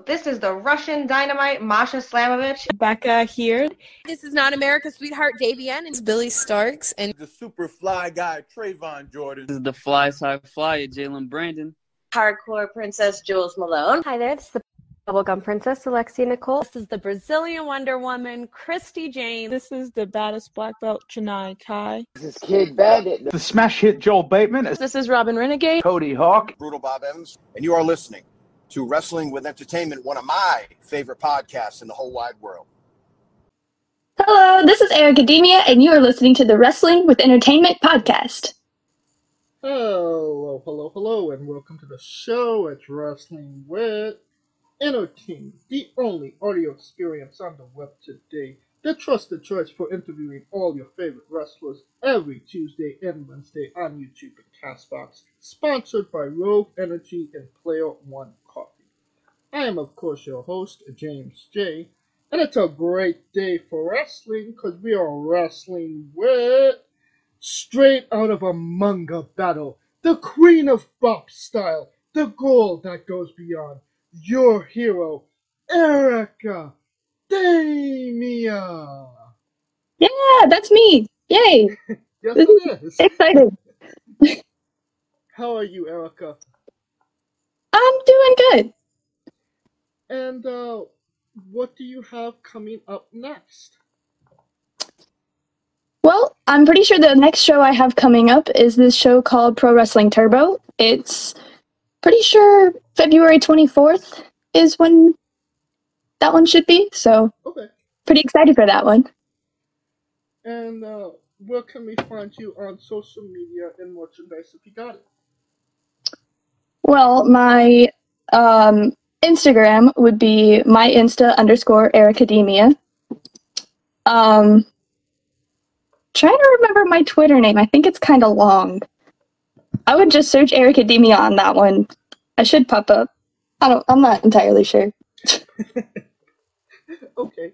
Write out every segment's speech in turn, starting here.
This is the Russian dynamite, Masha Slamovich. Becca here. This is not America's sweetheart, Davian. It's Billy Starks. And the super fly guy, Trayvon Jordan. This is the fly side flyer, Jalen Brandon. Hardcore princess, Jules Malone. Hi there, this is the bubblegum princess, Alexia Nicole. This is the Brazilian Wonder Woman, Christy Jane. This is the baddest black belt, Chennai Kai. This is Kid Bandit. The smash hit, Joel Bateman. This is Robin Renegade. Cody Hawk. Brutal Bob Evans. And you are listening to Wrestling with Entertainment, one of my favorite podcasts in the whole wide world. Hello, this is Airica Demia, and you are listening to the Wrestling with Entertainment podcast. Hello, and welcome to the show. It's Wrestling with Entertainment, the only audio experience on the web today. The trusted choice for interviewing all your favorite wrestlers every Tuesday and Wednesday on YouTube and CastBox. Sponsored by Rogue Energy and Player One Coffee. I am, of course, your host, James J. And it's a great day for wrestling because we are wrestling with, straight out of a manga battle, the Queen of Bop Style, the girl that goes beyond, your hero, Airica Demia. Yeah, that's me. Yay. Yes, it is. Excited. How are you, Airica? I'm doing good. And what do you have coming up next? Well, I'm pretty sure the next show I have coming up is this show called Pro Wrestling Turbo. It's pretty sure February 24th is when that one should be, so okay. Pretty excited for that one. And where can we find you on social media and merchandise if you got it? Well, my Instagram would be myinsta_Airica Demia. Trying to remember my Twitter name. I think it's kind of long. I would just search Airica Demia on that one. I should pop up. I'm not entirely sure. Okay.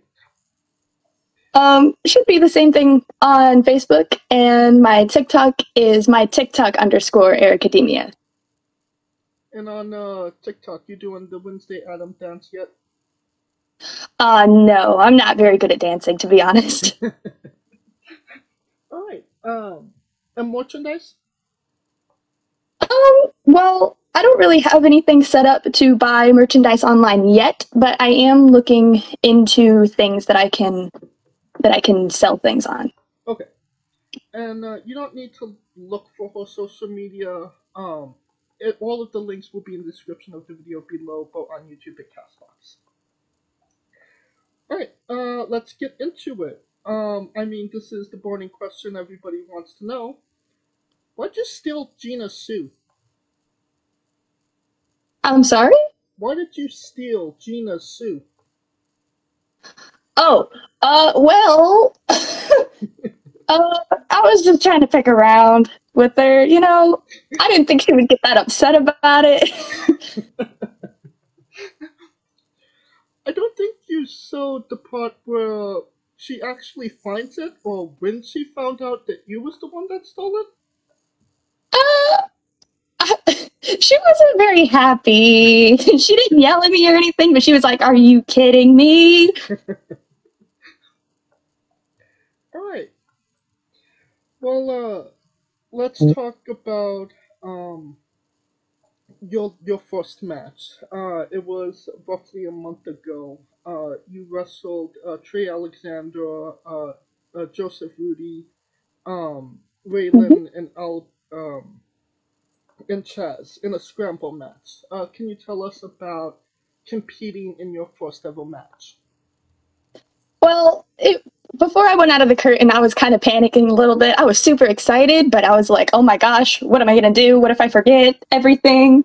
Should be the same thing on Facebook, and my TikTok is my_Airica Demia. And on TikTok, you doing the Wednesday Adam dance yet? No, I'm not very good at dancing, to be honest. Alright, and merchandise? Well, I don't really have anything set up to buy merchandise online yet, but I am looking into things that I can sell things on. Okay. And you don't need to look for her social media. All of the links will be in the description of the video below, both on YouTube and CastBox. Alright, let's get into it. This is the burning question everybody wants to know. Why'd you steal Gina's suit? I'm sorry? Why did you steal Gina's suit? Oh, well, I was just trying to pick around with her, you know. I didn't think she would get that upset about it. I don't think you saw the part where she actually finds it, or when she found out that you was the one that stole it? She wasn't very happy. She didn't yell at me or anything, but she was like, "Are you kidding me?" Alright. Well, let's talk about your first match. It was roughly a month ago. You wrestled Trey Alexander, Joseph Rudy, Raylan, and and Chaz in a scramble match. Can you tell us about competing in your first ever match? Well, before I went out of the curtain, I was kind of panicking a little bit. I was super excited, but I was like, oh my gosh, what am I going to do? What if I forget everything?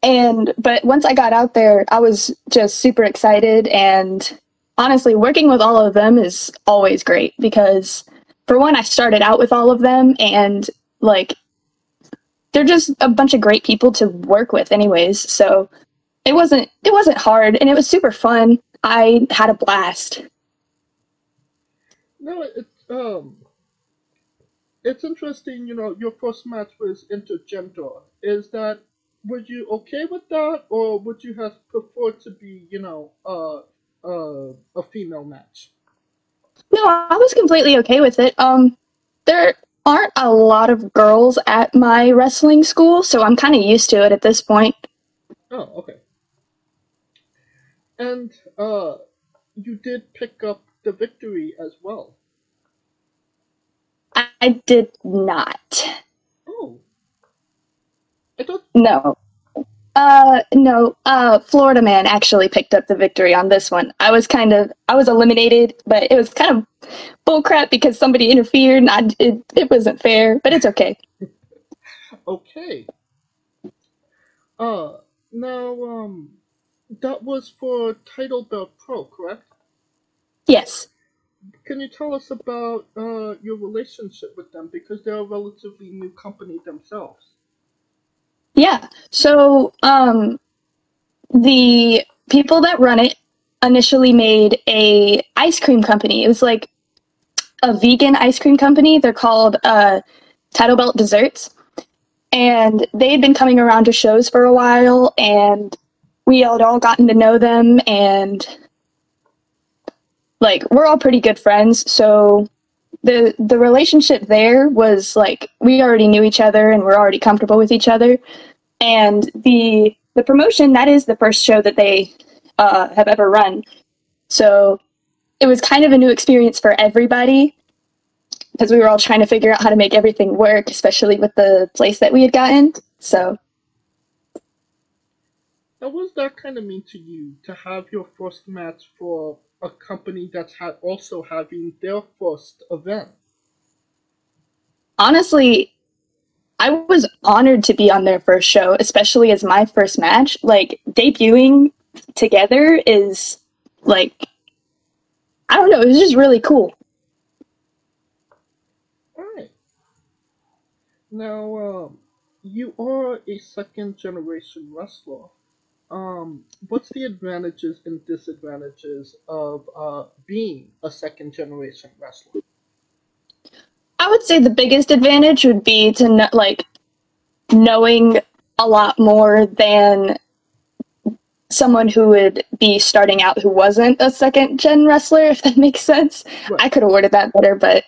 But once I got out there, I was just super excited, and honestly, working with all of them is always great because, for one, I started out with all of them, and they're just a bunch of great people to work with anyways, so it wasn't hard, and it was super fun. I had a blast. No, it's interesting, you know, your first match was intergender. Is that were you okay with that, or would you have preferred to be, a female match? No, I was completely okay with it. There aren't a lot of girls at my wrestling school, so I'm kind of used to it at this point. Oh, okay. And you did pick up the victory as well. I did not. Oh. I thought. No. No, Florida Man actually picked up the victory on this one. I was eliminated, but it was kind of bullcrap because somebody interfered and it wasn't fair, but it's okay. Okay. Now, that was for Title Belt Pro, correct? Yes. Can you tell us about your relationship with them, because they're a relatively new company themselves? Yeah. So, the people that run it initially made a ice cream company. It was like a vegan ice cream company. They're called Title Belt Desserts. And they had been coming around to shows for a while, and we had all gotten to know them, and like we're all pretty good friends. So the relationship there was like we already knew each other and we're already comfortable with each other. And the promotion, that is the first show that they have ever run. So it was kind of a new experience for everybody because we were all trying to figure out how to make everything work, especially with the place that we had gotten. So. Now, what does that kind of mean to you, to have your first match for a company that's also having their first event? Honestly, I was honored to be on their first show, especially as my first match. Like, debuting together is, like, I don't know, it was just really cool. Alright. Now, you are a second-generation wrestler. What's the advantages and disadvantages of being a second-generation wrestler? I would say the biggest advantage would be to knowing a lot more than someone who would be starting out who wasn't a second gen wrestler, if that makes sense. Right. I could have worded that better, but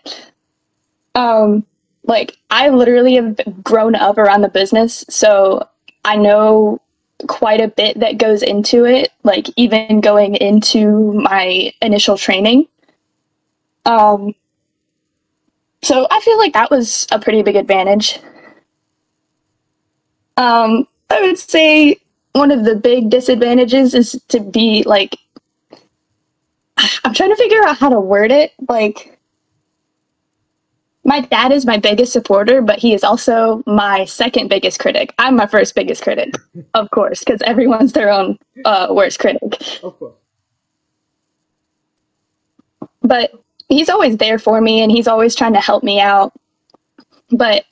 like I literally have grown up around the business, so I know quite a bit that goes into it, like even going into my initial training. So I feel like that was a pretty big advantage. I would say one of the big disadvantages is to be like, I'm trying to figure out how to word it. Like, my dad is my biggest supporter, but he is also my second biggest critic. I'm my first biggest critic, of course, because everyone's their own worst critic. Of course. But he's always there for me, and he's always trying to help me out. But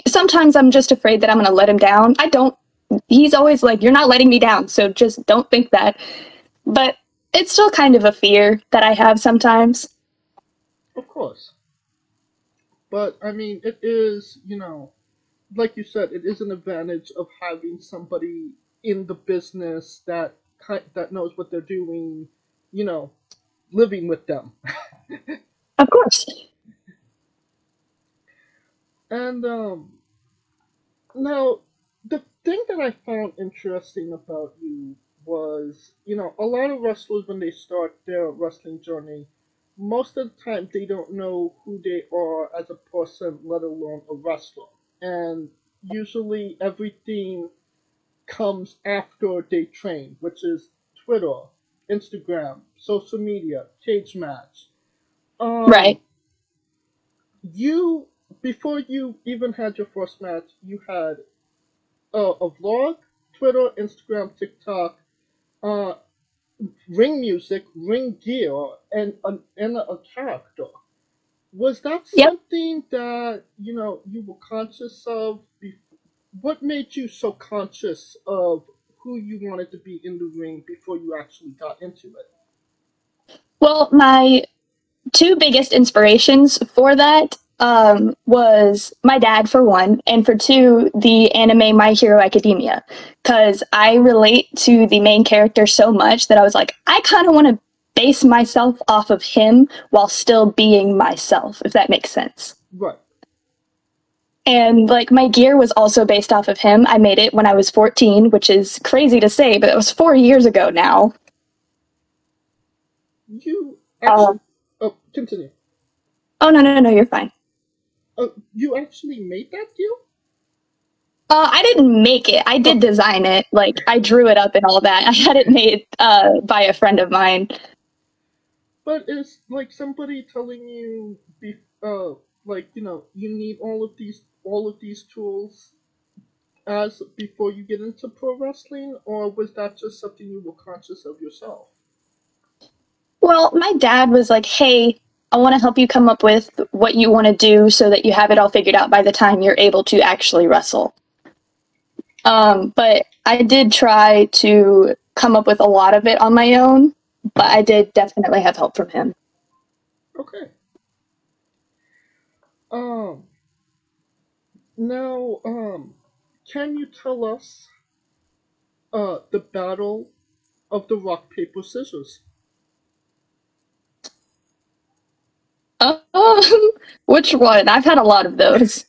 sometimes I'm just afraid that I'm going to let him down. He's always like, you're not letting me down, so just don't think that. But it's still kind of a fear that I have sometimes. Of course. But, I mean, it is, like you said, it is an advantage of having somebody in the business that knows what they're doing, living with them. Of course. And, now, the thing that I found interesting about you was, a lot of wrestlers, when they start their wrestling journey, most of the time they don't know who they are as a person, let alone a wrestler. And usually everything comes after they train, which is Twitter, Instagram, social media, cage match. Right. Before you even had your first match, you had a vlog, Twitter, Instagram, TikTok, ring music, ring gear, and a character. Was that something that you were conscious of? What made you so conscious of who you wanted to be in the ring before you actually got into it? Well, my two biggest inspirations for that was my dad, for one, and for two, the anime My Hero Academia, because I relate to the main character so much that I was like, I kind of want to base myself off of him while still being myself, if that makes sense. Right. And like my gear was also based off of him. I made it when I was 14, which is crazy to say, but it was 4 years ago now. You actually... oh, continue. Oh, no, you're fine. You actually made that gear? I didn't make it. I did design it. Like, I drew it up and all that. I had it made by a friend of mine. But is, like, somebody telling you, like, you know, you need all of these tools as before you get into pro wrestling, or was that just something you were conscious of yourself? Well, my dad was like, hey, I want to help you come up with what you want to do so that you have it all figured out by the time you're able to actually wrestle. But I did try to come up with a lot of it on my own, but I did definitely have help from him. Okay. Now, can you tell us, the Battle of the Rock, Paper, Scissors? Which one? I've had a lot of those.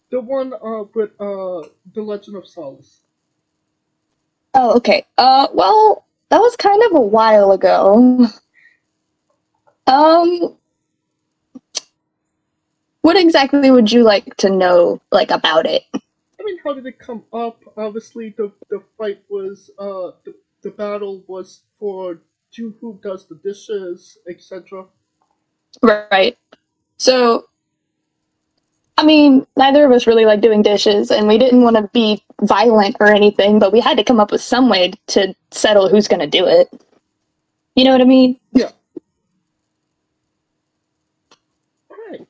The one, with, The Legend of Solace. Oh, okay. Well, that was kind of a while ago. What exactly would you like to know, like, about it? I mean, how did it come up? Obviously, the fight was, the battle was for who does the dishes, etc. Right. So, I mean, neither of us really like doing dishes, and we didn't want to be violent or anything, but we had to come up with some way to settle who's going to do it. You know what I mean? Yeah. Alright.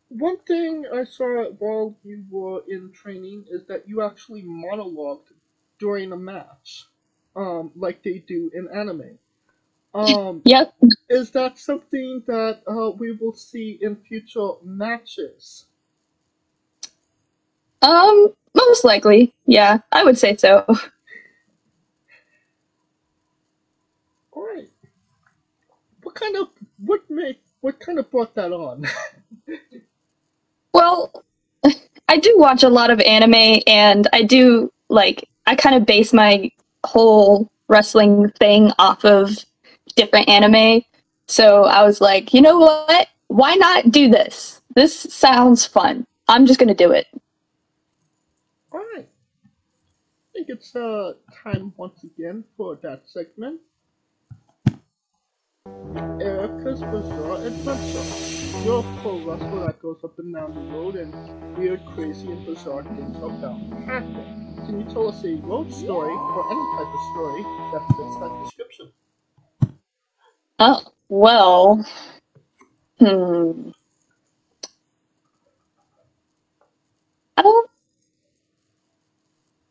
One thing I saw while you were in training is that you actually monologued during a match, like they do in anime. Yep. Is that something that we will see in future matches? Most likely. Yeah, I would say so. Alright. What kind of brought that on? Well, I do watch a lot of anime, and I do, like, I kind of base my whole wrestling thing off of different anime. So I was like, you know what? Why not do this? This sounds fun. I'm just gonna do it. Alright. I think it's time once again for that segment. Airica's Bizarre Adventure. Your pro wrestler that goes up and down the road and weird, crazy, and bizarre things are bound to happen. Can you tell us a road story or any type of story that fits that description? Oh, well. I don't.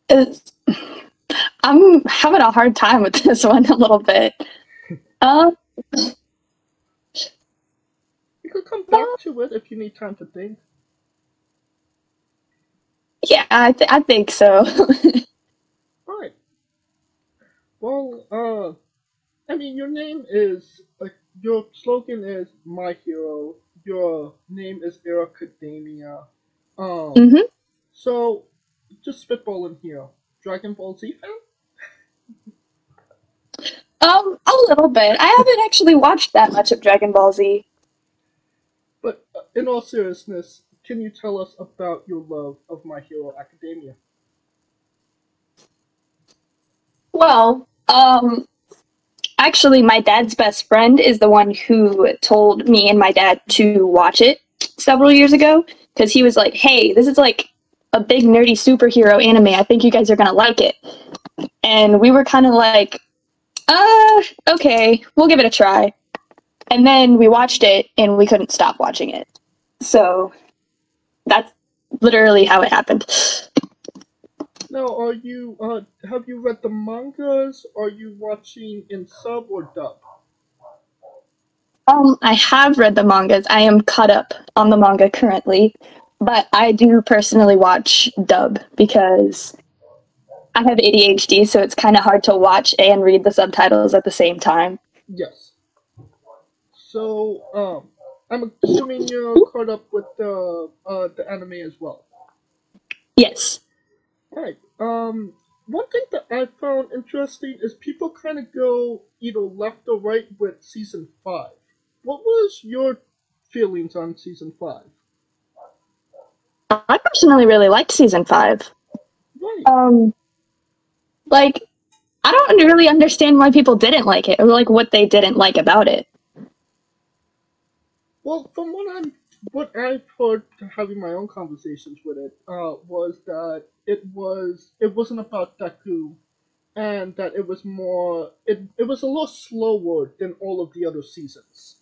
It's, I'm having a hard time with this one a little bit. You could come back to it if you need time to think. Yeah, I think so. Alright. Well, I mean, your name is, like, your slogan is My Hero. Your name is Airica Demia. So, just spitballing here. Dragon Ball Z fan? A little bit. I haven't actually watched that much of Dragon Ball Z. But in all seriousness, can you tell us about your love of My Hero Academia? Well, actually, my dad's best friend is the one who told me and my dad to watch it several years ago, because he was like, hey, this is like a big nerdy superhero anime. I think you guys are gonna like it. And we were kind of like, okay, we'll give it a try. And then we watched it, and we couldn't stop watching it. So that's literally how it happened. Now, have you read the mangas? Are you watching in sub or dub? I have read the mangas. I am caught up on the manga currently, but I do personally watch dub because I have ADHD, so it's kind of hard to watch and read the subtitles at the same time. Yes. So, I'm assuming you're caught up with the anime as well. Yes. Alright. One thing that I found interesting is people kind of go either left or right with season 5. What was your feelings on season 5? I personally really liked season 5. Right. Like, I don't really understand why people didn't like it, or like what they didn't like about it. Well, from what I've heard having my own conversations with it, was that it wasn't about Deku, and that it was more it was a little slower than all of the other seasons.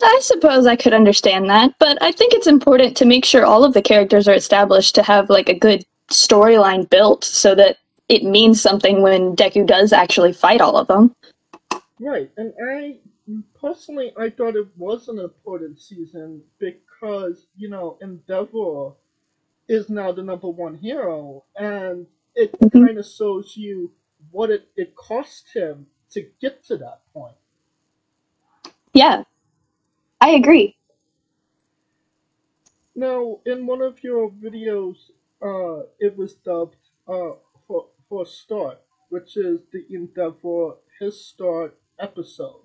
I suppose I could understand that, but I think it's important to make sure all of the characters are established to have like a good storyline built so that it means something when Deku does actually fight all of them. Right, and I thought it was an important season because, Endeavor is now the number one hero, and it kind of shows you what it cost him to get to that point. Yeah, I agree. Now, in one of your videos, it was dubbed for Start, which is the Endeavor His Start episode.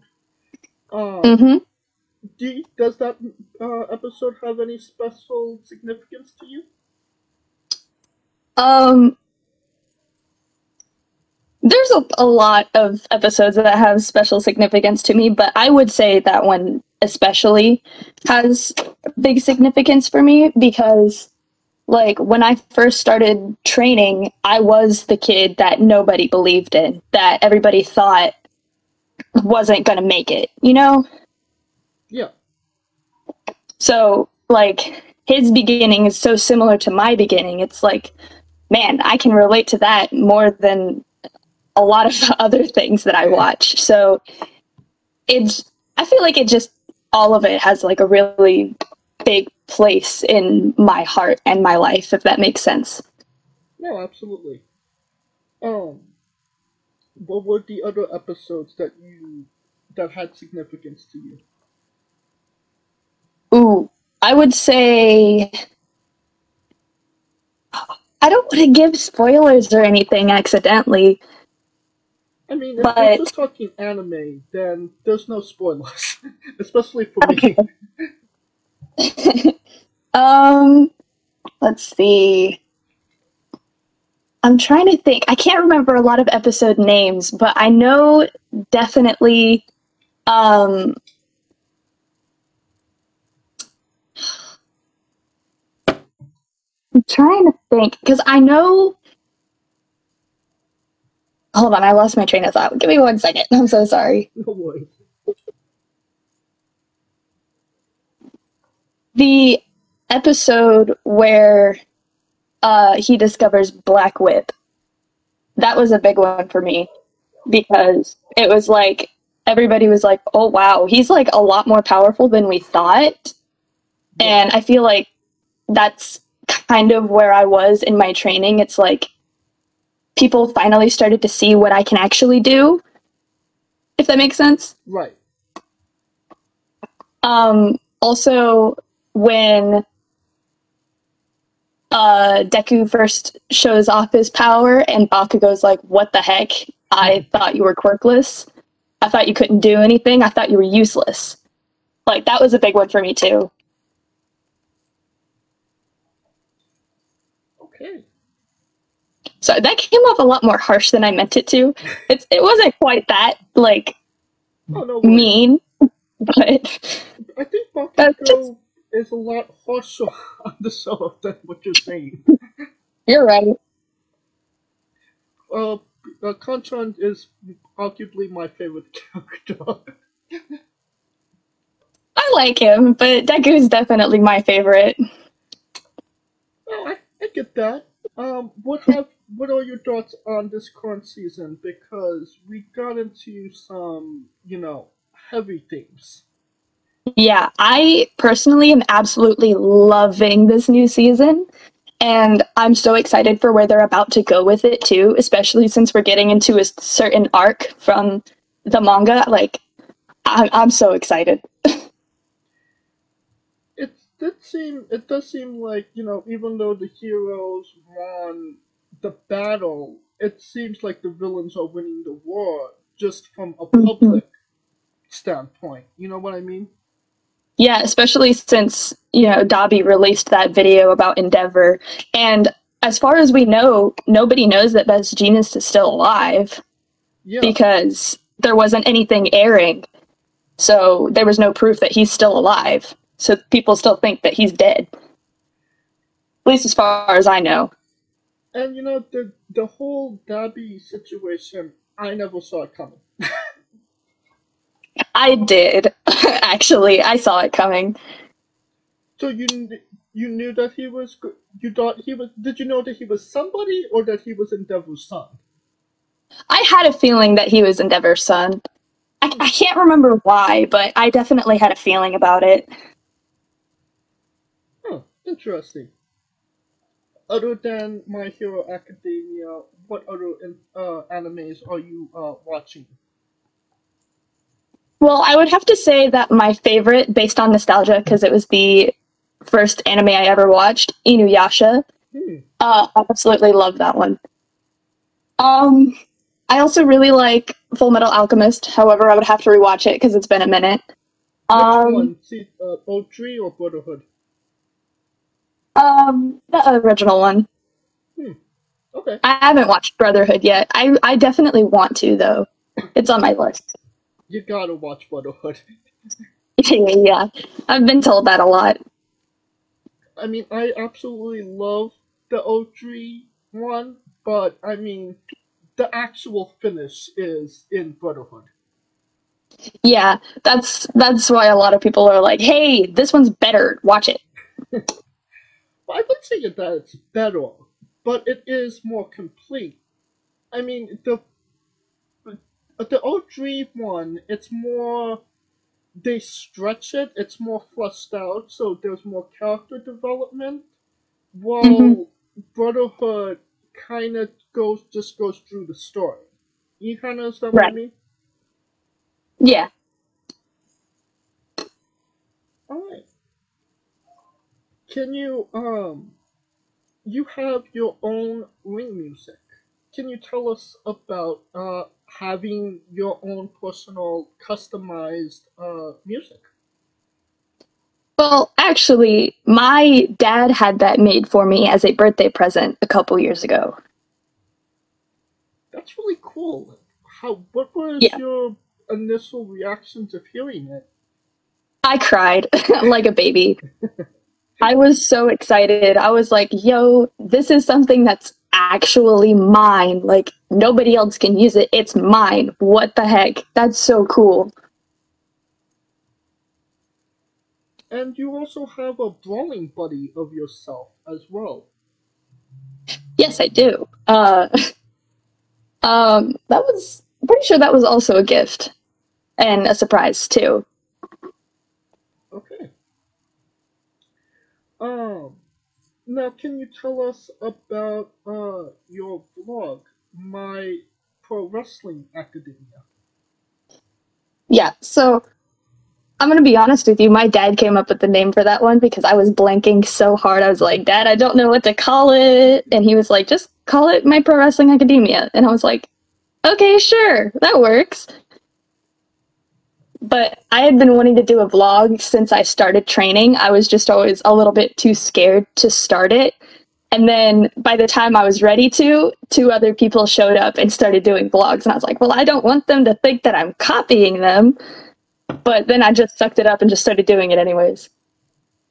Does that episode have any special significance to you? There's a lot of episodes that have special significance to me, but I would say that one especially has big significance for me because, like, when I first started training, I was the kid that nobody believed in, that everybody thought wasn't going to make it, you know? Yeah. So, like, his beginning is so similar to my beginning. It's like, man, I can relate to that more than a lot of other things that I watch. So I feel like it just, all of it has like a really big place in my heart and my life, if that makes sense. No, absolutely. What were the other episodes that had significance to you? Ooh, I would say, I don't want to give spoilers or anything accidentally. I mean, if we're just talking anime, then there's no spoilers, especially for me. Let's see. I'm trying to think. I can't remember a lot of episode names, but I know definitely, I'm trying to think, because I know... Hold on, I lost my train of thought. Give me 1 second. I'm so sorry. No worries. The episode where he discovers Black Whip, that was a big one for me, because it was like, everybody was like, oh wow, he's like a lot more powerful than we thought. And I feel like that's kind of where I was in my training. It's like, people finally started to see what I can actually do, if that makes sense. Right. Also, when Deku first shows off his power and Bakugo's like, what the heck? I thought you were quirkless. I thought you couldn't do anything. I thought you were useless. Like, that was a big one for me, too. Okay. So that came off a lot more harsh than I meant it to. It wasn't quite that, like, mean, but... I think Bakugo is a lot harsher on the show than what you're saying. You're right. Kanchan is arguably my favorite character. I like him, but Deku's definitely my favorite. Oh, I get that. What are your thoughts on this current season? Because we got into some, heavy themes. Yeah, I personally am absolutely loving this new season, and I'm so excited for where they're about to go with it too, especially since we're getting into a certain arc from the manga. Like, I'm so excited. It does seem like, even though the heroes won the battle, it seems like the villains are winning the war just from a Mhm. public standpoint. You know what I mean? Yeah, especially since, Dobby released that video about Endeavor. And as far as we know, nobody knows that Best Jeanist is still alive Yeah. because there wasn't anything airing. So there was no proof that he's still alive. So people still think that he's dead. At least as far as I know. And the whole Dobby situation, I never saw it coming. I did. Actually, I saw it coming. So you knew that he was you thought he was did you know that he was somebody or that he was Endeavor's son? I had a feeling that he was Endeavor's son. I can't remember why, but I definitely had a feeling about it. Huh, interesting. Other than My Hero Academia, what other animes are you watching? Well, I would have to say that my favorite, based on nostalgia, because it was the first anime I ever watched, Inuyasha. I absolutely love that one. I also really like Full Metal Alchemist. However, I would have to rewatch it because it's been a minute. Which one? See, O3 or Brotherhood? The original one. Okay. I haven't watched Brotherhood yet. I definitely want to, though. It's on my list. You gotta watch Brotherhood. Yeah, I've been told that a lot. I mean, I absolutely love the O3 one, but I mean, the actual finish is in Brotherhood. Yeah, that's why a lot of people are like, "Hey, this one's better. Watch it." Well, I would say that it's better, but it is more complete. I mean, the O3 one, it's more they stretch it. It's more fleshed out, so there's more character development. While Brotherhood kind of goes through the story. You kind of understand what I mean? Yeah. All right. Can you have your own ring music? Can you tell us about having your own personal customized music? Well, actually, my dad had that made for me as a birthday present a couple years ago. That's really cool. What was your initial reactions of hearing it? I cried like a baby. I was so excited. I was like, yo, this is something that's actually mine. Like, nobody else can use it. It's mine. What the heck? That's so cool. And you also have a brawling buddy of yourself as well. Yes, I do. That was I'm pretty sure that was also a gift and a surprise too. Okay. Now can you tell us about your vlog, My Pro Wrestling Academia? Yeah, so I'm gonna be honest with you, my dad came up with the name for that one because I was blanking so hard. I was like, Dad, I don't know what to call it. And he was like, just call it My Pro Wrestling Academia. And I was like, okay, sure, that works. But I had been wanting to do a vlog since I started training. I was just always a little bit too scared to start it. And then by the time I was ready to, two other people showed up and started doing vlogs. And I was like, well, I don't want them to think that I'm copying them. But then I just sucked it up and just started doing it anyways.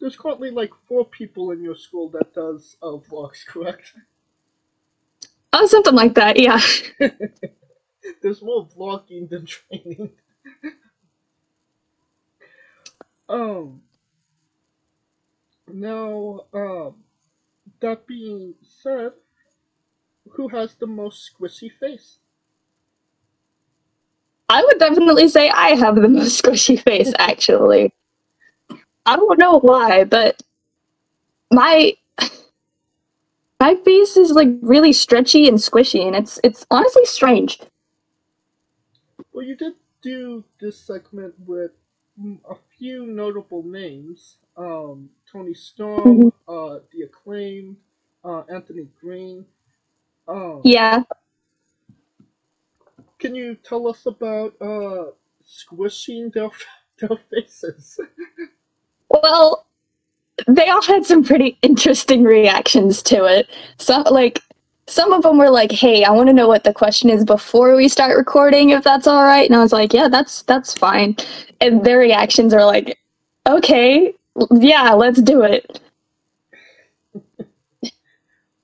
There's currently like 4 people in your school that does vlogs, correct? Oh, something like that, yeah. There's more vlogging than training. Now, that being said, who has the most squishy face? I would definitely say I have the most squishy face, actually. I don't know why, but my face is like really stretchy and squishy, and it's honestly strange. Well, you did do this segment with a few notable names. Tony Storm, The Acclaimed, Anthony Green. Yeah. Can you tell us about squishing their faces? Well, they all had some pretty interesting reactions to it. Some of them were like, "Hey, I want to know what the question is before we start recording, if that's all right." And I was like, "Yeah, that's fine." And their reactions are like, "Okay, yeah, let's do it."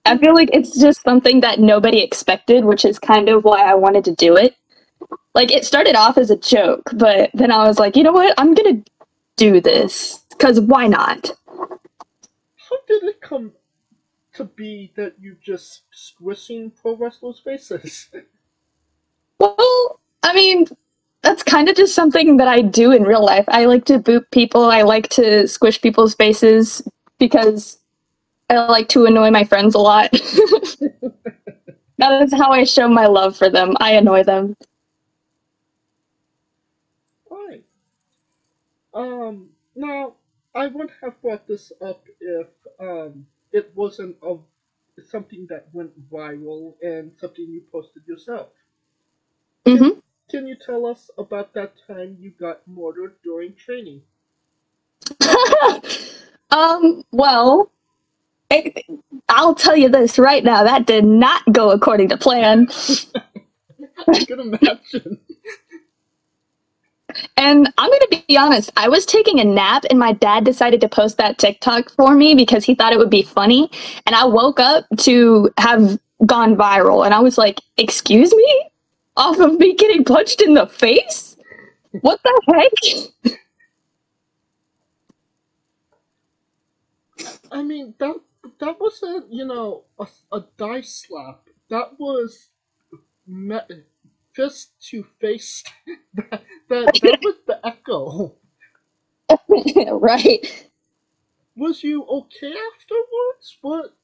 I feel like it's just something that nobody expected, which is kind of why I wanted to do it. Like, it started off as a joke, but then I was like, you know what? I'm gonna do this, because why not? How did it come to be that you just squishing pro wrestlers' faces? Well, I mean, that's kind of just something that I do in real life. I like to boop people, I like to squish people's faces, because I like to annoy my friends a lot. That is how I show my love for them. I annoy them. Right. Now, I wouldn't have brought this up if it wasn't something that went viral and something you posted yourself. Mm-hmm. Can you tell us about that time you got murdered during training? Well, I'll tell you this right now, that did not go according to plan. I can imagine. And I'm gonna be honest, I was taking a nap and my dad decided to post that TikTok for me because he thought it would be funny. And I woke up to have gone viral and I was like, excuse me? Off of me getting punched in the face? What the heck? I mean, that wasn't, a dice slap. That was fist to face. that was the echo. Right. Was you okay afterwards? What?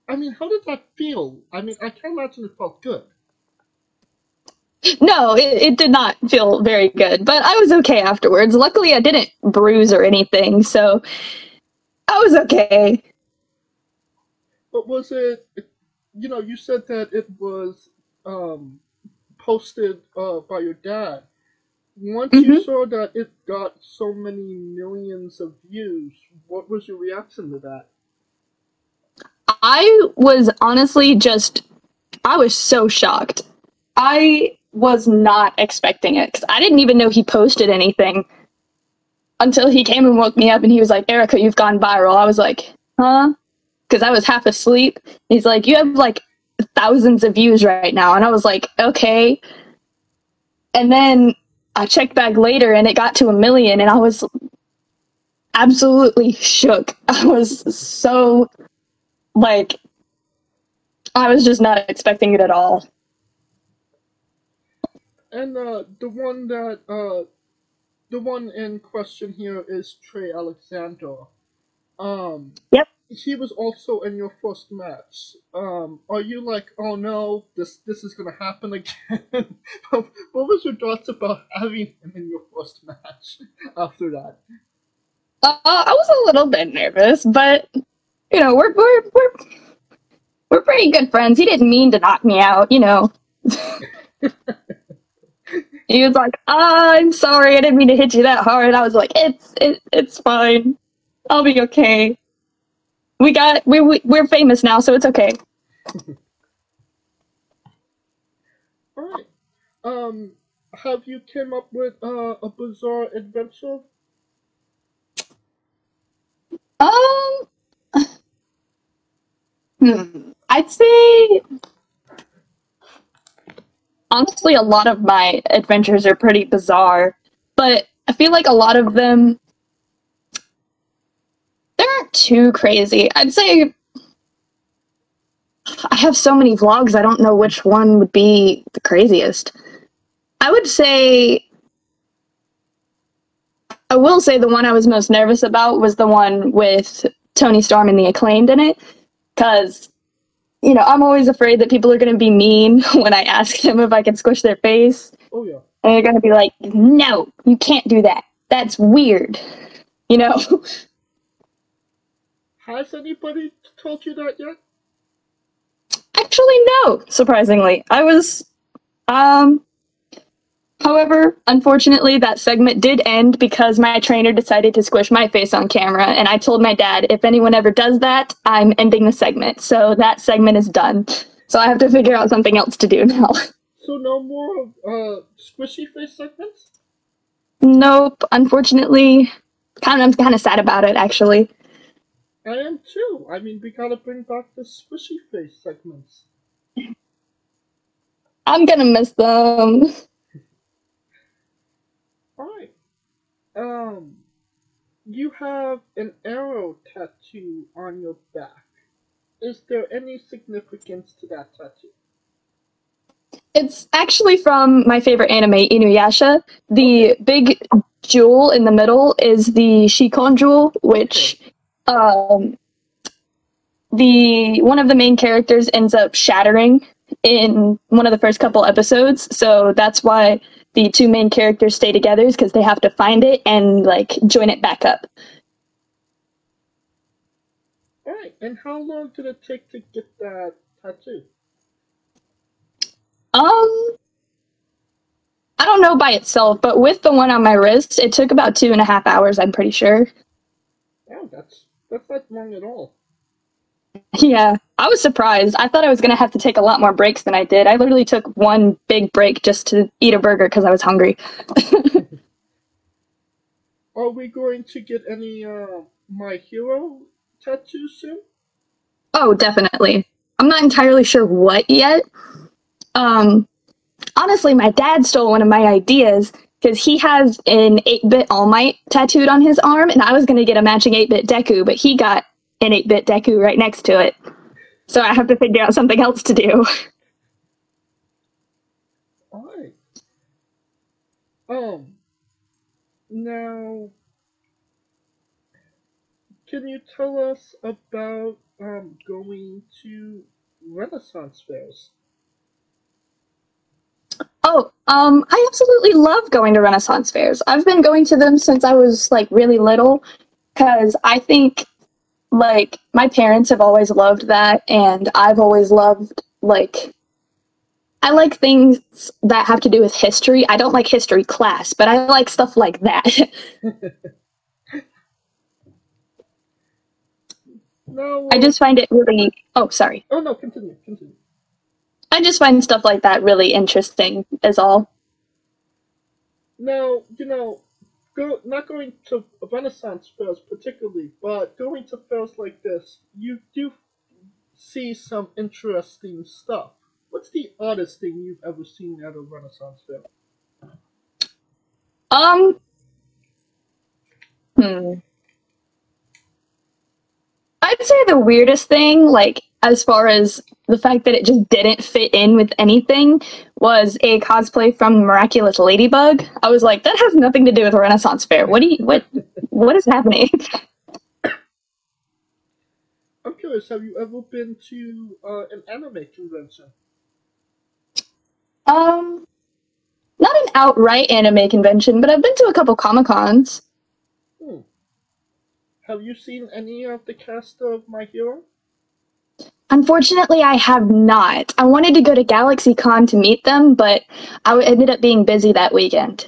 I mean, how did that feel? I mean, I can't imagine it felt good. No, it did not feel very good, but I was okay afterwards. Luckily, I didn't bruise or anything, so I was okay. But was it, you said that it was posted by your dad. Once you saw that it got so many millions of views, what was your reaction to that? I was honestly I was so shocked. I was not expecting it, because I didn't even know he posted anything until he came and woke me up and he was like, "Airica, you've gone viral." I was like, huh? Because I was half asleep. He's like, "You have like thousands of views right now." And I was like, okay. And then I checked back later and it got to 1 million and I was absolutely shook. I was so, I was just not expecting it at all. And the one in question here is Trey Alexander. Yep. He was also in your first match. Are you like, oh no, this is gonna happen again? What was your thoughts about having him in your first match after that? I was a little bit nervous, but we're pretty good friends. He didn't mean to knock me out, He was like, "I'm sorry, I didn't mean to hit you that hard." I was like, it's fine. I'll be okay. We're famous now, so it's okay. Alright. Have you came up with a bizarre adventure? I'd say honestly a lot of my adventures are pretty bizarre, but I feel like a lot of them, they aren't too crazy. I'd say I have so many vlogs, I don't know which one would be the craziest. I would say, I will say the one I was most nervous about was the one with Tony Storm and the Acclaimed in it, because, you know, I'm always afraid that people are going to be mean when I ask them if I can squish their face. Oh, yeah. And they're going to be like, no, you can't do that. That's weird. You know? Has anybody told you that yet? Actually, no, surprisingly. I was, however, unfortunately, that segment did end because my trainer decided to squish my face on camera, and I told my dad, if anyone ever does that, I'm ending the segment. So that segment is done. So I have to figure out something else to do now. So no more squishy face segments? Nope, unfortunately. I'm kind of sad about it, actually. I am too. I mean, we gotta bring back the squishy face segments. I'm gonna miss them. Alright. You have an arrow tattoo on your back. Is there any significance to that tattoo? It's actually from my favorite anime, Inuyasha. The big jewel in the middle is the Shikon jewel, which one of the main characters ends up shattering in one of the first couple episodes. So that's why the two main characters stay together, is because they have to find it and like join it back up. Alright, and how long did it take to get that tattoo? I don't know by itself, but with the one on my wrist, it took about 2.5 hours, I'm pretty sure. Oh, that's not long at all. Yeah, I was surprised. I thought I was going to have to take a lot more breaks than I did. I literally took one big break just to eat a burger because I was hungry. Are we going to get any My Hero tattoos soon? Oh, definitely. I'm not entirely sure what yet. Honestly, my dad stole one of my ideas because he has an 8-bit All Might tattooed on his arm, and I was going to get a matching 8-bit Deku, but he got an 8-bit Deku right next to it. So I have to figure out something else to do. Alright. Now, can you tell us about going to Renaissance fairs? Oh, I absolutely love going to Renaissance fairs. I've been going to them since I was, like, really little, because I think, like, my parents have always loved that, and I've always loved, like, I like things that have to do with history. I don't like history class, but I like stuff like that. No, I just find it really... Oh, sorry. Oh, no, continue. I just find stuff like that really interesting, is all. Now, you know, not going to Renaissance fairs particularly, but going to fairs like this, you do see some interesting stuff. What's the oddest thing you've ever seen at a Renaissance fair? I'd say the weirdest thing, like, as far as the fact that it just didn't fit in with anything, was a cosplay from Miraculous Ladybug. I was like, that has nothing to do with a Renaissance fair. What is happening? I'm curious, have you ever been to an anime convention? Not an outright anime convention, but I've been to a couple Comic-Cons. Have you seen any of the cast of My Hero? Unfortunately, I have not. I wanted to go to GalaxyCon to meet them, but I ended up being busy that weekend.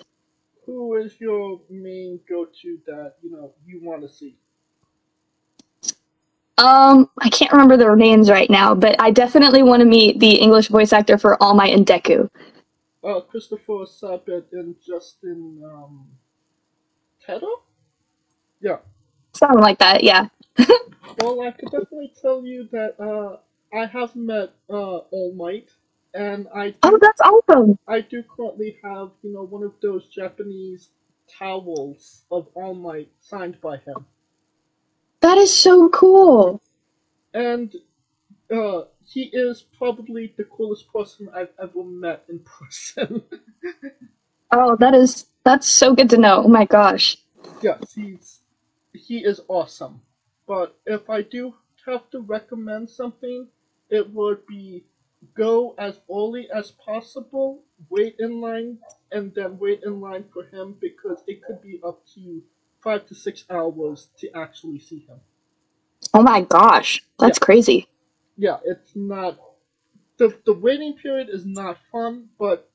Who is your main go-to that, you want to see? I can't remember their names right now, but I definitely want to meet the English voice actor for All Might and Deku. Christopher Sabat and Justin, Tedder? Yeah. Something like that, yeah. Well, I could definitely tell you that, I have met, All Might, and Oh, that's awesome! I do currently have, one of those Japanese towels of All Might signed by him. That is so cool! And, he is probably the coolest person I've ever met in person. Oh, that's so good to know. Oh my gosh. Yes, he is awesome. But if I do have to recommend something, it would be go as early as possible, wait in line, and then wait in line for him because it could be up to 5 to 6 hours to actually see him. Oh my gosh. That's crazy. Yeah, it's not the waiting period is not fun, but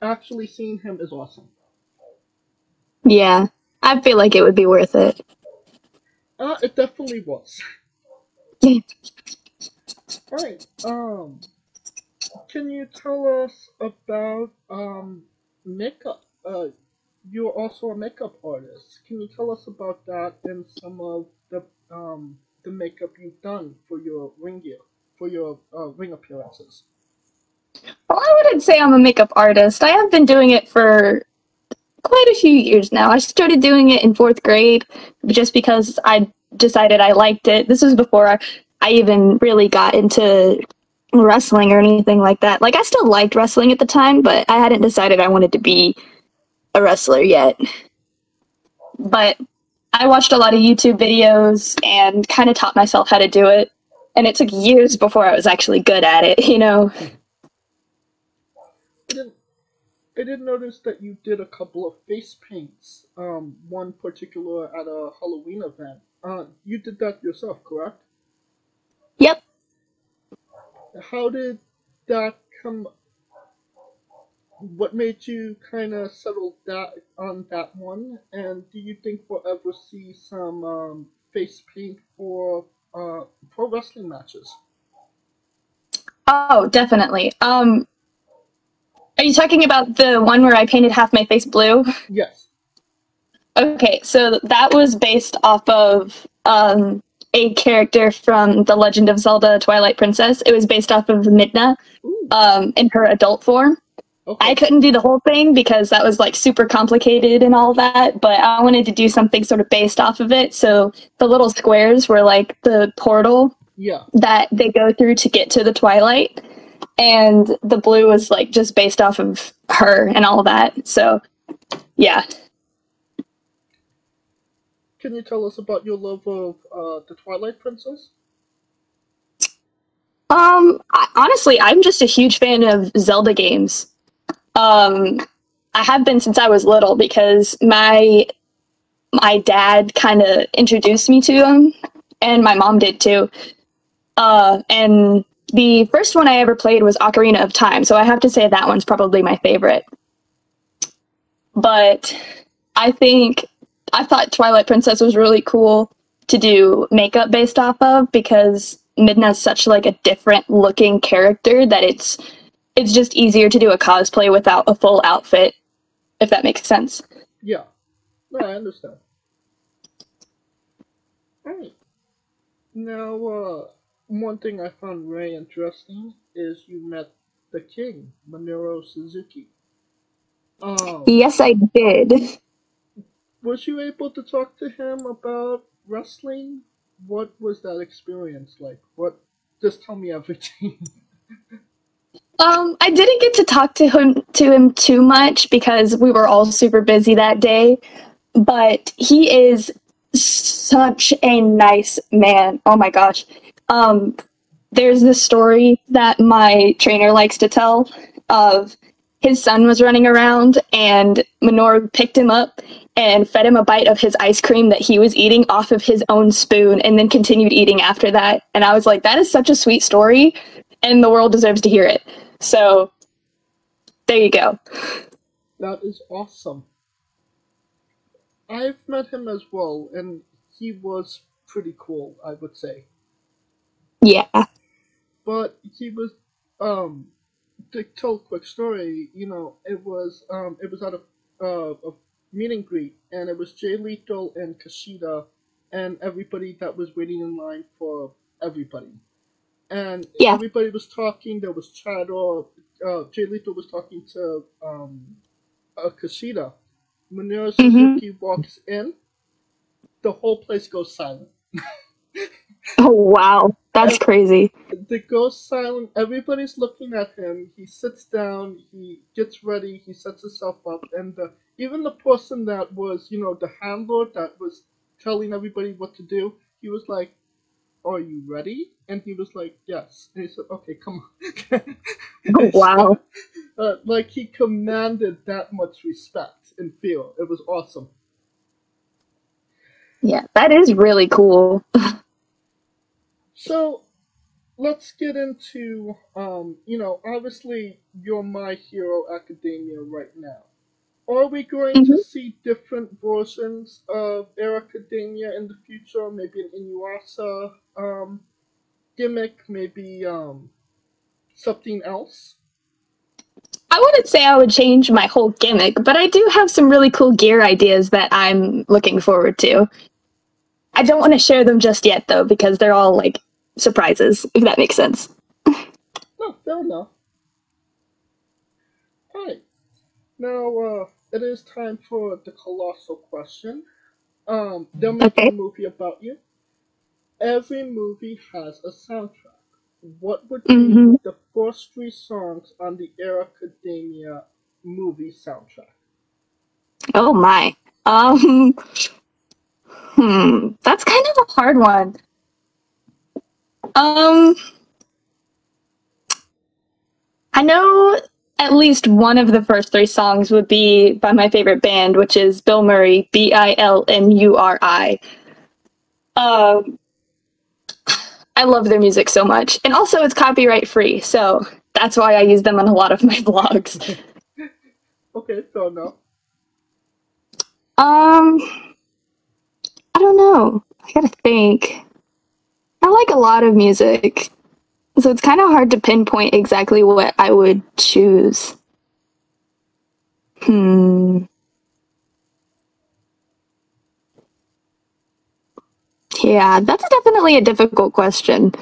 actually seeing him is awesome. Yeah. I feel like it would be worth it. It definitely was. Alright, can you tell us about makeup? You're also a makeup artist. Can you tell us about that and some of the makeup you've done for your ring gear, for your ring appearances? Well, I wouldn't say I'm a makeup artist. I have been doing it for quite a few years now. I started doing it in 4th grade just because I decided I liked it. This was before I even really got into wrestling or anything like that. Like, I still liked wrestling at the time, but I hadn't decided I wanted to be a wrestler yet. But I watched a lot of YouTube videos and kind of taught myself how to do it. And it took years before I was actually good at it, you know? I did notice that you did a couple of face paints, one particular at a Halloween event. You did that yourself, correct? Yep. How did that come? What made you kind of settle that on that one? And do you think we'll ever see some face paint for pro wrestling matches? Oh, definitely. Are you talking about the one where I painted half my face blue? Yes. Okay, so that was based off of a character from The Legend of Zelda Twilight Princess. It was based off of Midna in her adult form. Okay. I couldn't do the whole thing because that was like super complicated and all that, but I wanted to do something sort of based off of it. So the little squares were like the portal that they go through to get to the Twilight. And the blue was like just based off of her and all that. So, yeah. Can you tell us about your love of the Twilight Princess? Honestly, I'm just a huge fan of Zelda games. I have been since I was little because my dad kind of introduced me to them, and my mom did too. And the first one I ever played was Ocarina of Time, so I have to say that one's probably my favorite. But I thought Twilight Princess was really cool to do makeup based off of because Midna's such like a different looking character that it's just easier to do a cosplay without a full outfit, if that makes sense. Yeah. No, I understand. Alright. Now, one thing I found very interesting is you met the king, Minoru Suzuki. Yes, I did. Was you able to talk to him about wrestling? What was that experience like? Just tell me everything. I didn't get to talk to him too much because we were all super busy that day, but he is such a nice man. Oh my gosh. There's this story that my trainer likes to tell of his son was running around and Minoru picked him up and fed him a bite of his ice cream that he was eating off of his own spoon and then continued eating after that. And I was like, that is such a sweet story and the world deserves to hear it. So there you go. That is awesome. I've met him as well, and he was pretty cool, I would say. Yeah. But he was, to tell a quick story, it was at a meet and greet, and it was Jay Lethal and Kushida, and everybody that was waiting in line for everybody. And everybody was talking, there was chatter, Jay Lethal was talking to, Kushida. Minoru Suzuki walks in, the whole place goes silent. Oh, wow. That's crazy. They go silent. Everybody's looking at him. He sits down. He gets ready. He sets himself up, and even the person that was, the handlord that was telling everybody what to do, he was like, "Are you ready?" And he was like, "Yes." And he said, "Okay, come on." Oh, wow. Like he commanded that much respect and fear. It was awesome. Yeah, that is really cool. So let's get into, obviously you're My Hero Academia right now. Are we going to see different versions of Airica Demia in the future? Maybe an Inuasa gimmick, maybe something else? I wouldn't say I would change my whole gimmick, but I do have some really cool gear ideas that I'm looking forward to. I don't want to share them just yet, though, because they're all, like, surprises, if that makes sense. No, fair enough. Alright. Now, it is time for the colossal question. They're making a movie about you. Every movie has a soundtrack. What would be the first 3 songs on the Airica Demia movie soundtrack? Oh my. That's kind of a hard one. I know at least one of the first 3 songs would be by my favorite band, which is Bill Murray, Bilmuri. I love their music so much. And also it's copyright free, so that's why I use them on a lot of my vlogs. Okay, fair enough. I don't know. I gotta think. I like a lot of music, so it's kind of hard to pinpoint exactly what I would choose. Yeah, that's definitely a difficult question.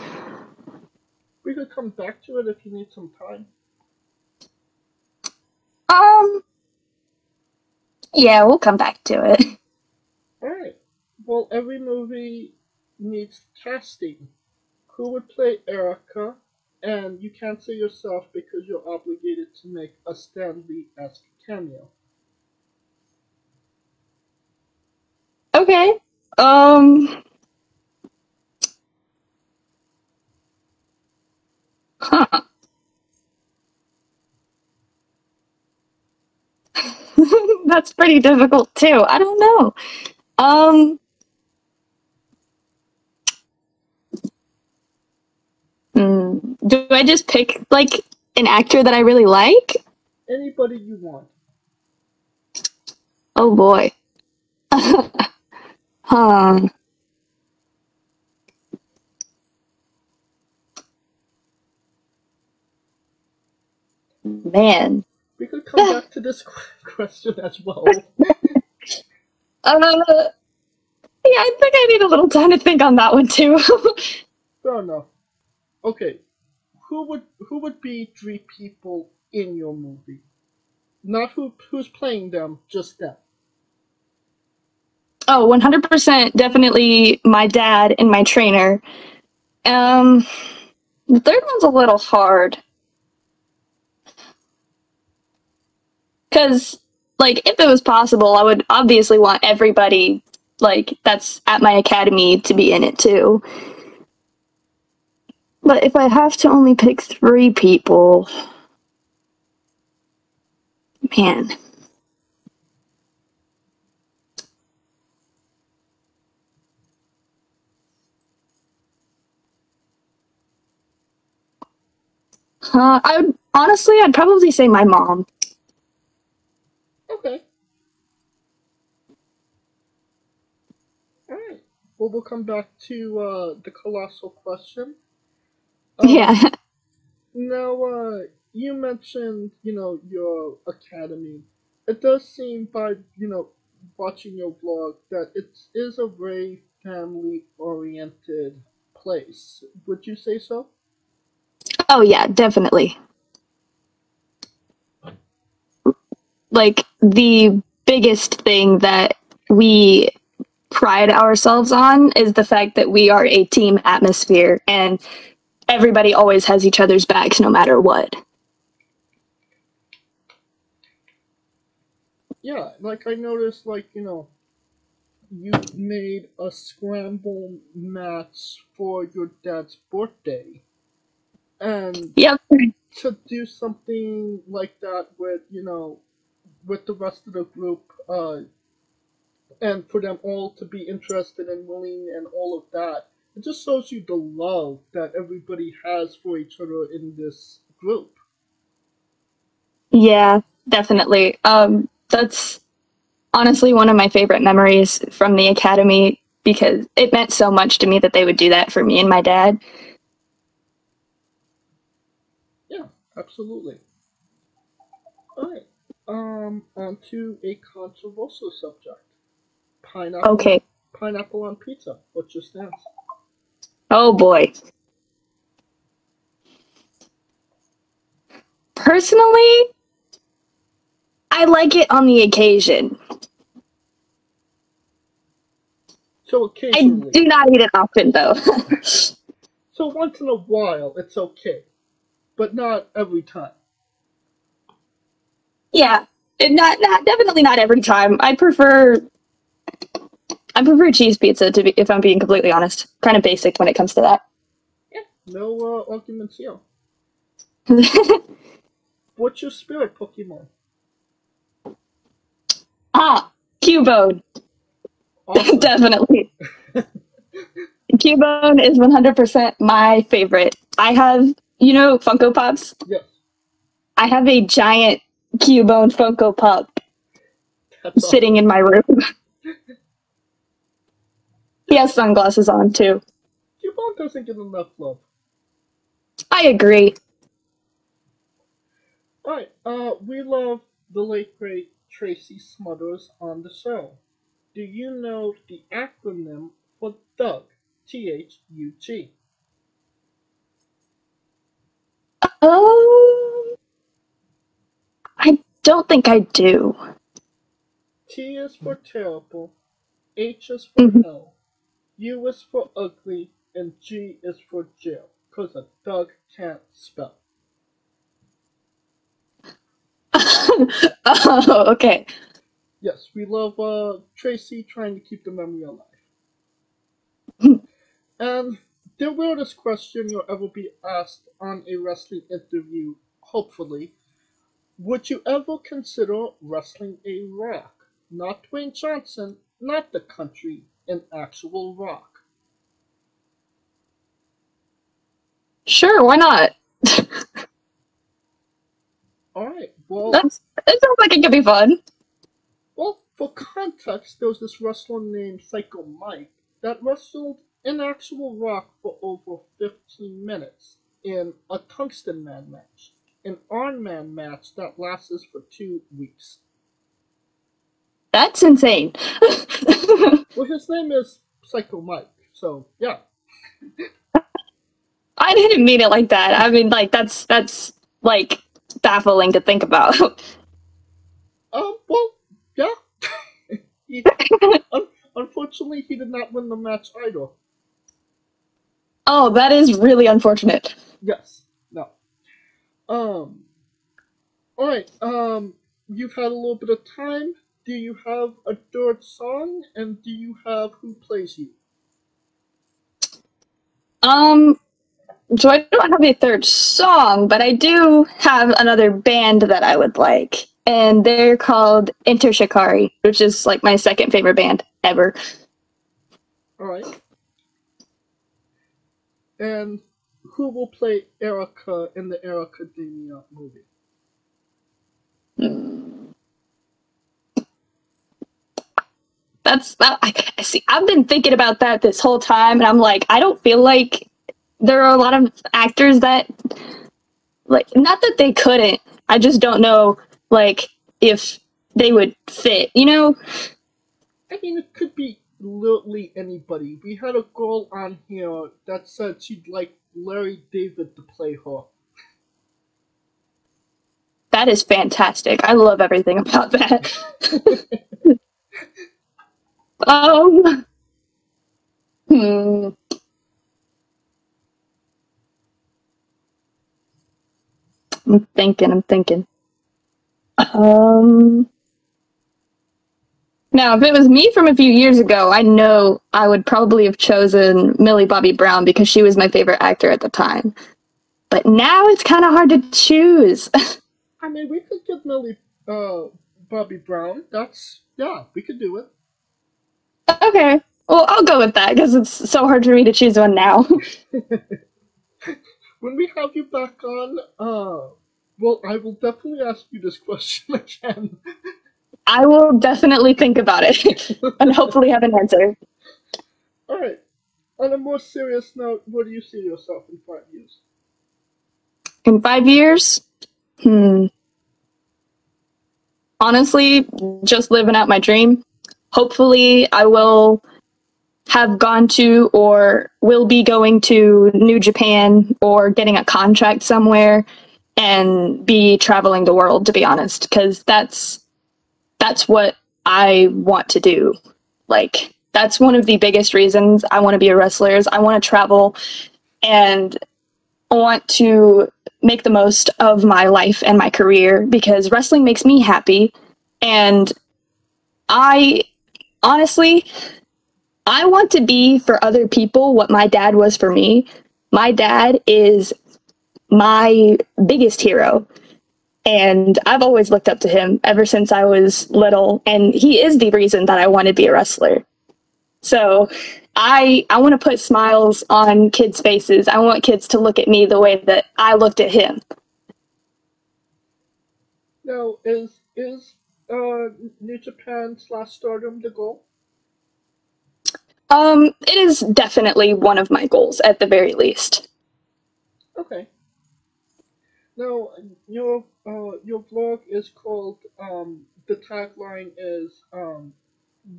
We could come back to it if you need some time. Yeah, we'll come back to it. Alright. Well, every movie needs casting. Who would play Airica? And you can't say yourself because you're obligated to make a Stan Lee-esque cameo. Okay. Huh. That's pretty difficult too. I don't know. Do I just pick like an actor that I really like? Anybody you want. Oh boy. Man. We could come back to this question as well. Yeah, I think I need a little time to think on that one too. Fair enough. Okay, who would be 3 people in your movie? Not who's playing them, just them. Oh, 100% definitely my dad and my trainer. The third one's a little hard. Because, like, if it was possible, I would obviously want everybody, like, that's at my academy to be in it too. But if I have to only pick 3 people... Man. I'd probably say my mom. Okay. Alright. Well, we'll come back to the colossal question. Yeah. Now, you mentioned, your academy. It does seem by, watching your vlog that it is a very family-oriented place. Would you say so? Oh yeah, definitely. Like, the biggest thing that we pride ourselves on is the fact that we are a team atmosphere, and everybody always has each other's backs no matter what. Yeah, like I noticed, like, you made a scramble match for your dad's birthday. And Yep. to do something like that with, with the rest of the group, and for them all to be interested and willing and all of that, it just shows you the love that everybody has for each other in this group. Yeah, definitely. That's honestly one of my favorite memories from the academy because it meant so much to me that they would do that for me and my dad. Yeah, absolutely. Alright. On to a controversial subject. Pineapple. Okay. Pineapple on pizza. What's your stance? Oh boy. Personally, I like it on the occasion. So I occasionally. do not eat it often, though. So once in a while, it's okay, but not every time. Yeah, not definitely not every time. I prefer cheese pizza to be, if I'm being completely honest. Kind of basic when it comes to that. Yeah, no arguments here. What's your spirit Pokemon? Cubone. Awesome. Definitely. Cubone is 100% my favorite. I have, Funko Pops? Yes. I have a giant Cubone Funko Pop sitting in my room. He has sunglasses on, too. Cubone doesn't get enough love. I agree. Alright, we love the late great Tracy Smothers on the show. Do you know the acronym for Thug? T-H-U-G. I don't think I do. T is for terrible, H is for hell, U is for ugly, and G is for jail. Cause a thug can't spell. Oh, okay. Yes, we love Tracy trying to keep the memory alive. And the weirdest question you'll ever be asked on a wrestling interview, hopefully. Would you ever consider wrestling a rock? Not Dwayne Johnson, not the country, an actual rock. Sure, why not? Alright, well... It sounds like it could be fun. Well, for context, there was this wrestler named Psycho Mike that wrestled an actual rock for over 15 minutes in a Tungsten Man match. An Iron Man match that lasted for 2 weeks. That's insane. Well, his name is Psycho Mike, so yeah. I didn't mean it like that. I mean, like, that's like, baffling to think about. Well, yeah. Unfortunately, he did not win the match either. Oh, that is really unfortunate. Yes. No. Alright, you've had a little bit of time. Do you have a third song? And do you have Who Plays You? So I don't have a third song, but I do have another band that I would like. And they're called Enter Shikari, which is like my second favorite band ever. Alright. And who will play Airica in the Airica Demia movie? I see. I've been thinking about that this whole time, and I'm like, I don't feel like there are a lot of actors that, like, not that they couldn't. I just don't know, like, if they would fit, you know? I mean, it could be literally anybody. We had a girl on here that said she'd like Larry David to play her. That is fantastic. I love everything about that. I'm thinking. Now, if it was me from a few years ago, I know I would probably have chosen Millie Bobby Brown because she was my favorite actor at the time. But now it's kind of hard to choose. I mean, we could get Millie Bobby Brown. We could do it. Okay, well, I'll go with that because it's so hard for me to choose one now. When we have you back on, well, I will definitely ask you this question again. I will definitely think about it and hopefully have an answer. Alright, on a more serious note, where do you see yourself in 5 years? In 5 years? Honestly, just living out my dream. Hopefully, I will have gone to or will be going to New Japan or getting a contract somewhere and be traveling the world, to be honest, because that's what I want to do. Like, that's one of the biggest reasons I want to be a wrestler is I want to travel and I want to make the most of my life and my career because wrestling makes me happy. And I honestly, I want to be for other people what my dad was for me. My dad is my biggest hero. And I've always looked up to him ever since I was little. And he is the reason that I want to be a wrestler. So I want to put smiles on kids' faces. I want kids to look at me the way that I looked at him. Now, is New Japan / Stardom the goal? It is definitely one of my goals, at the very least. Okay. Now, your vlog is called, the tagline is,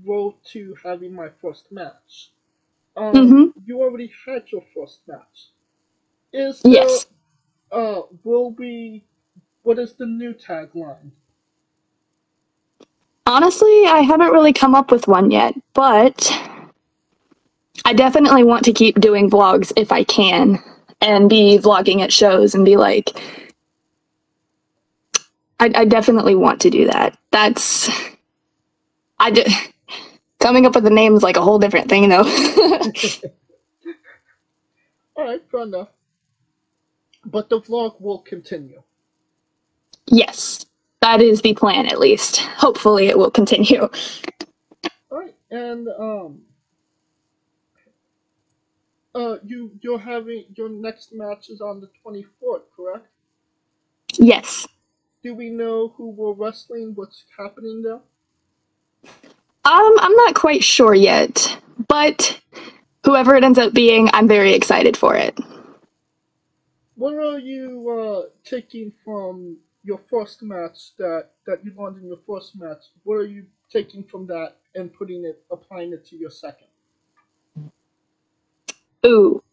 Road to Having My First Match. You already had your first match. Yes. What is the new tagline? Honestly, I haven't really come up with one yet, but I definitely want to keep doing vlogs if I can and be vlogging at shows and be like, I definitely want to do that. Coming up with the name is like a whole different thing, though. Alright, fair enough. But the vlog will continue. Yes, that is the plan, at least. Hopefully it will continue. Alright, and, you're having, your next match is on the 24th, correct? Yes. Do we know who we're wrestling, what's happening there? I'm not quite sure yet, but whoever it ends up being, I'm very excited for it. What are you taking from your first match that you learned in your first match? What are you taking from that and applying it to your second? Ooh,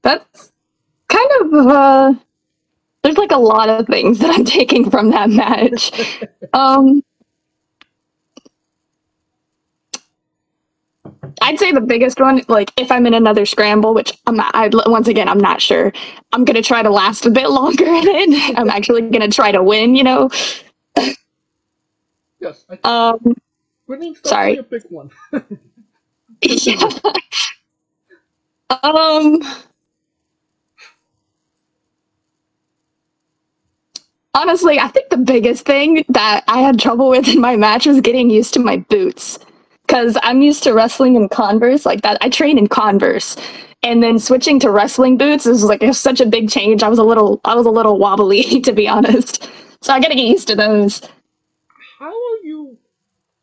That's kind of, there's like a lot of things that I'm taking from that match. I'd say the biggest one, like if I'm in another scramble, which once again, I'm not sure. I'm going to try to last a bit longer in it. I'm actually going to try to win, you know? Yes. Winning's sorry. A big one. Yeah. Honestly, I think the biggest thing that I had trouble with in my match was getting used to my boots. Because I'm used to wrestling in Converse like that. I train in Converse. And then switching to wrestling boots is like such a big change. I was a little wobbly, to be honest. So I gotta get used to those. How are you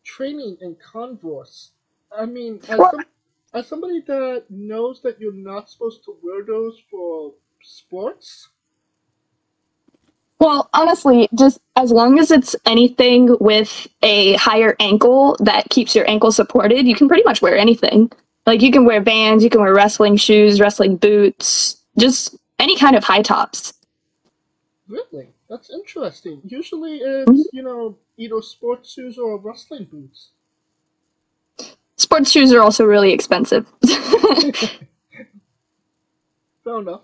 training in Converse? I mean, as somebody that knows that you're not supposed to wear those for sports? Well, honestly, just as long as it's anything with a higher ankle that keeps your ankle supported, you can pretty much wear anything. Like, you can wear Vans, you can wear wrestling shoes, wrestling boots, just any kind of high tops. Really? That's interesting. Usually it's, either sports shoes or wrestling boots. Sports shoes are also really expensive. Fair enough.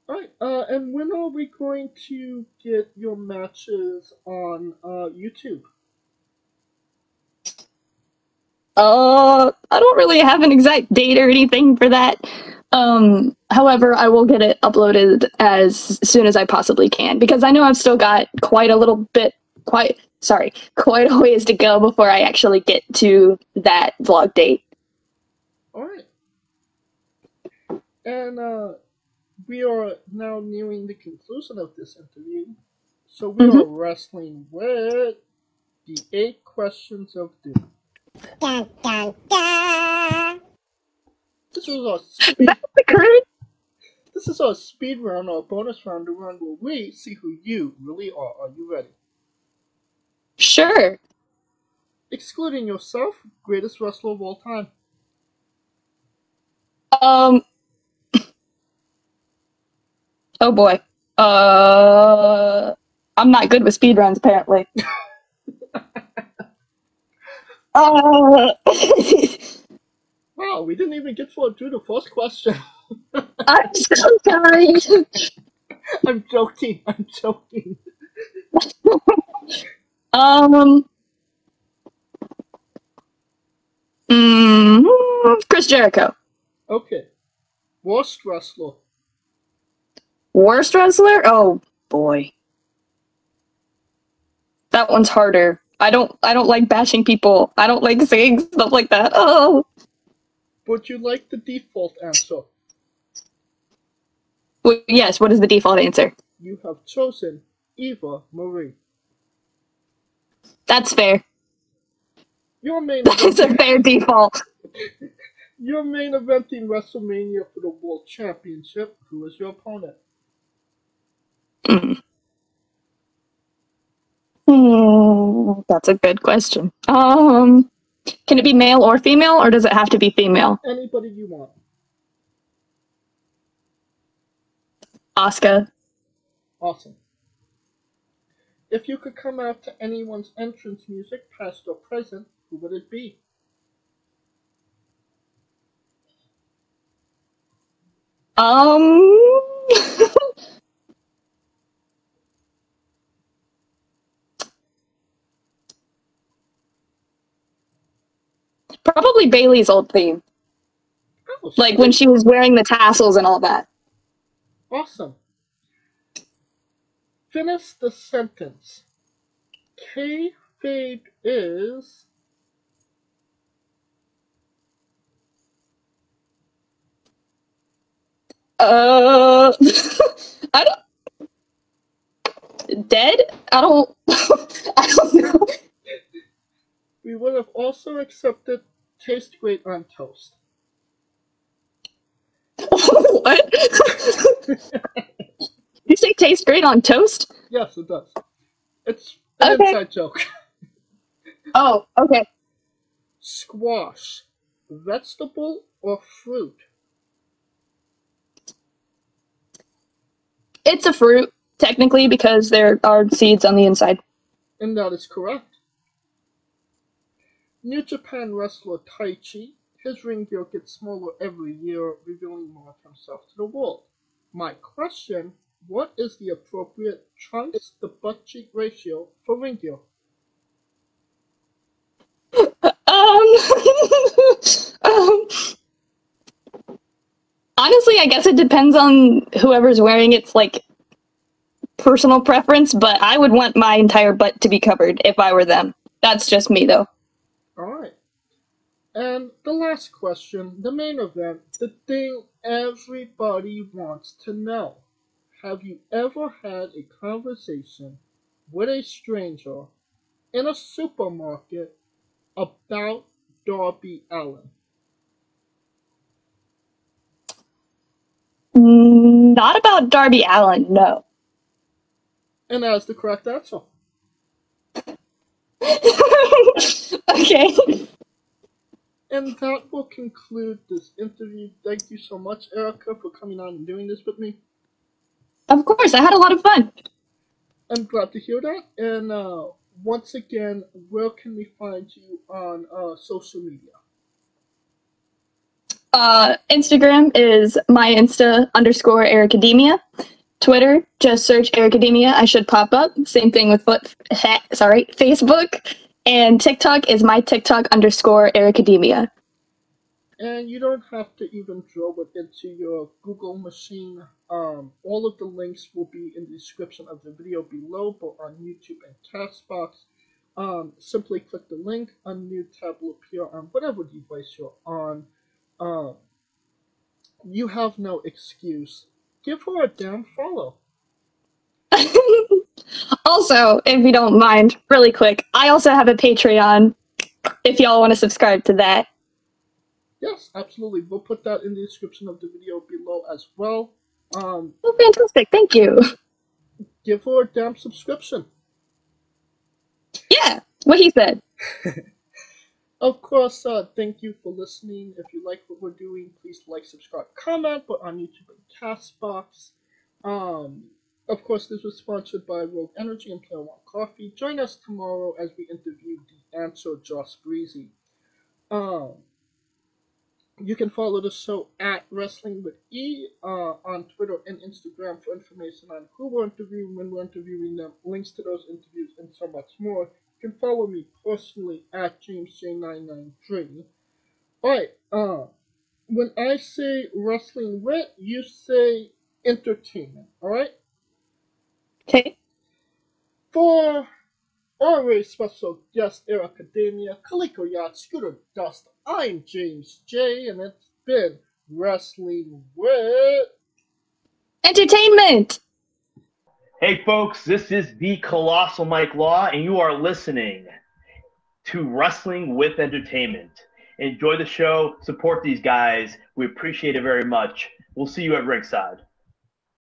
Alright, and when are we going to get your matches on YouTube? I don't really have an exact date or anything for that. However, I will get it uploaded as soon as I possibly can, because I know I've still got quite a ways to go before I actually get to that vlog date. Alright. And we are now nearing the conclusion of this interview. So we are wrestling with the 8 questions of doom. Dun, dun, dun. This is our speed. This is our speed round, our bonus round, the round where we see who you really are. Are you ready? Sure. Excluding yourself, greatest wrestler of all time. Oh boy. I'm not good with speedruns, apparently. Wow, we didn't even get through the first question. I'm so sorry. I'm joking. Chris Jericho. Okay. Worst wrestler. Worst wrestler? Oh boy. That one's harder. I don't like bashing people. I don't like saying stuff like that. Oh. Would you like the default answer? Well, yes, what is the default answer? You have chosen Eva Marie. That's fair. That's a fair default. Your main event in WrestleMania for the World Championship. Who is your opponent? That's a good question. Can it be male or female, or does it have to be female? Anybody you want. Asuka. Awesome. If you could come out to anyone's entrance music, past or present, who would it be? Probably Bailey's old theme. Oh, like when she was wearing the tassels and all that. Awesome. Finish the sentence. Kayfabe is... I don't... Dead? I don't... I don't know. We would have also accepted taste great on toast. What? You say taste great on toast? Yes, it does. It's an inside joke. Oh, okay. Squash. Vegetable or fruit? It's a fruit, technically, because there are seeds on the inside. And that is correct. New Japan wrestler Taichi. His ring gear gets smaller every year, revealing more of himself to the world. My question, what is the appropriate trunks to butt cheek ratio for ring gear? Honestly, I guess it depends on whoever's wearing it's like personal preference, but I would want my entire butt to be covered if I were them. That's just me, though. Alright. And the last question, the main event, the thing everybody wants to know. Have you ever had a conversation with a stranger in a supermarket about Darby Allin? Not about Darby Allin, no. And that's the correct answer. Okay. And that will conclude this interview. Thank you so much, Airica, for coming on and doing this with me. Of course, I had a lot of fun. I'm glad to hear that. And once again, where can we find you on social media? Instagram is my Insta _ Airica Demia. Twitter, just search Airica Demia. I should pop up. Same thing with Facebook. And TikTok is my TikTok _ Airica Demia. And you don't have to even throw it into your Google machine. All of the links will be in the description of the video below, both on YouTube and Castbox. Simply click the link. A new tab will appear on whatever device you're on. You have no excuse. Give her a damn follow. Also, if you don't mind, really quick, I also have a Patreon if y'all want to subscribe to that. Yes, absolutely. We'll put that in the description of the video below as well. Oh, fantastic. Thank you. Give her a damn subscription. Yeah, what he said. Of course, thank you for listening. If you like what we're doing, please like, subscribe, comment, but on YouTube and Castbox. Of course, this was sponsored by Rogue Energy and Player One Coffee. Join us tomorrow as we interview the answer Joss Breezy. You can follow the show at Wrestling with E on Twitter and Instagram for information on who we're interviewing, when we're interviewing them, links to those interviews, and so much more. You can follow me personally at JamesJ993. Alright, when I say Wrestling with, you say entertainment, alright? Okay. For our very special guest, Airica Demia, Kaliko Yacht, Scooter Dust, I'm James J, and it's been Wrestling with Entertainment! Hey folks, this is the Colossal Mike Law, and you are listening to Wrestling with Entertainment. Enjoy the show, support these guys, we appreciate it very much. We'll see you at ringside.